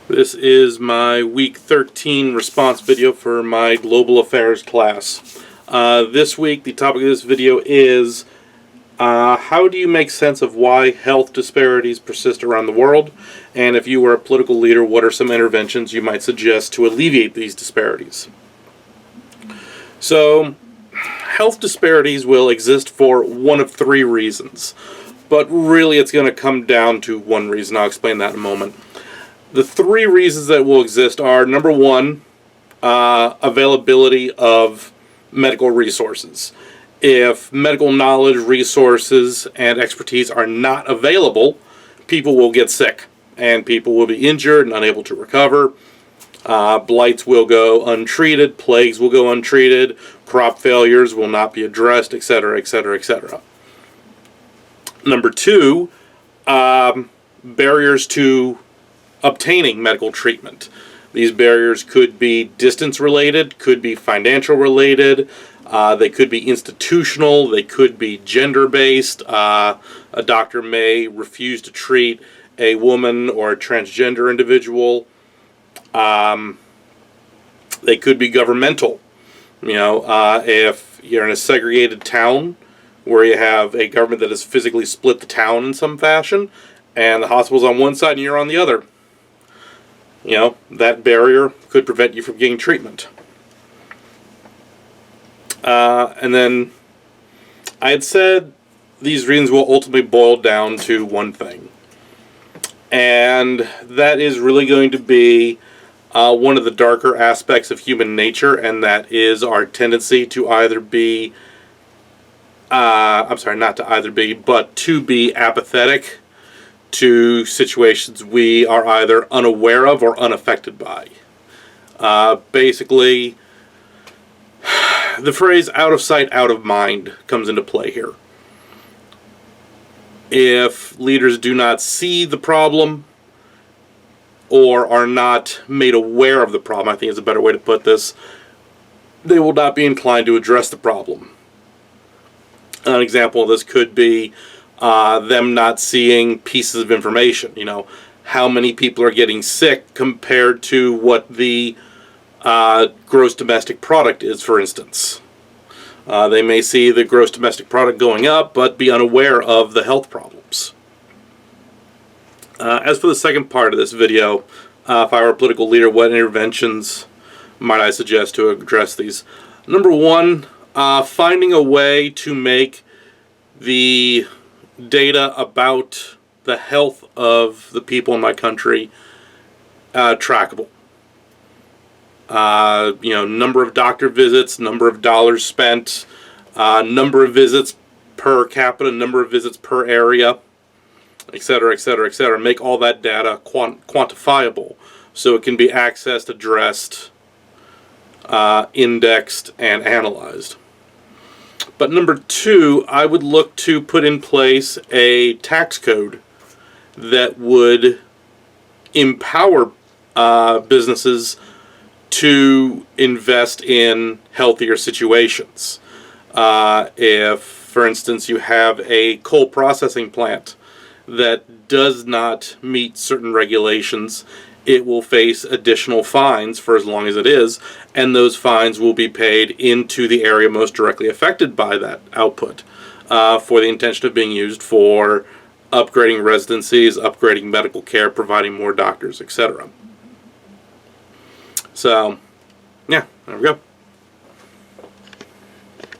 This is my week 13 response video for my global affairs class. This week the topic of this video is how do you make sense of why health disparities persist around the world, and if you were a political leader, what are some interventions you might suggest to alleviate these disparities? So, health disparities will exist for one of three reasons, but really it's going to come down to one reason. I'll explain that in a moment. The three reasons that will exist are, number one, availability of medical resources. If medical knowledge, resources, and expertise are not available, people will get sick, and people will be injured and unable to recover. Blights will go untreated, plagues will go untreated, crop failures will not be addressed, etc., etc., etc. Number two, barriers to obtaining medical treatment. These barriers could be distance related, could be financial related, they could be institutional, they could be gender based. A doctor may refuse to treat a woman or a transgender individual. They could be governmental. If you're in a segregated town where you have a government that has physically split the town in some fashion, and the hospital's on one side and you're on the other, that barrier could prevent you from getting treatment. And then I had said these reasons will ultimately boil down to one thing. And that is really going to be one of the darker aspects of human nature, and that is our tendency to either be, to be apathetic to situations we are either unaware of or unaffected by. Basically, the phrase out of sight, out of mind comes into play here. If leaders do not see the problem or are not made aware of the problem, I think is a better way to put this, they will not be inclined to address the problem. An example of this could be them not seeing pieces of information. How many people are getting sick compared to what the gross domestic product is, for instance. They may see the gross domestic product going up, but be unaware of the health problems. As for the second part of this video, if I were a political leader, what interventions might I suggest to address these? Number one, finding a way to make the data about the health of the people in my country trackable. Number of doctor visits, number of dollars spent, number of visits per capita, number of visits per area, etc., etc., etc. Make all that data quantifiable so it can be accessed, addressed, indexed, and analyzed. But number two, I would look to put in place a tax code that would empower businesses to invest in healthier situations. If, for instance, you have a coal processing plant that does not meet certain regulations, it will face additional fines for as long as it is, and those fines will be paid into the area most directly affected by that output, for the intention of being used for upgrading residencies, upgrading medical care, providing more doctors, etc. So, yeah, there we go.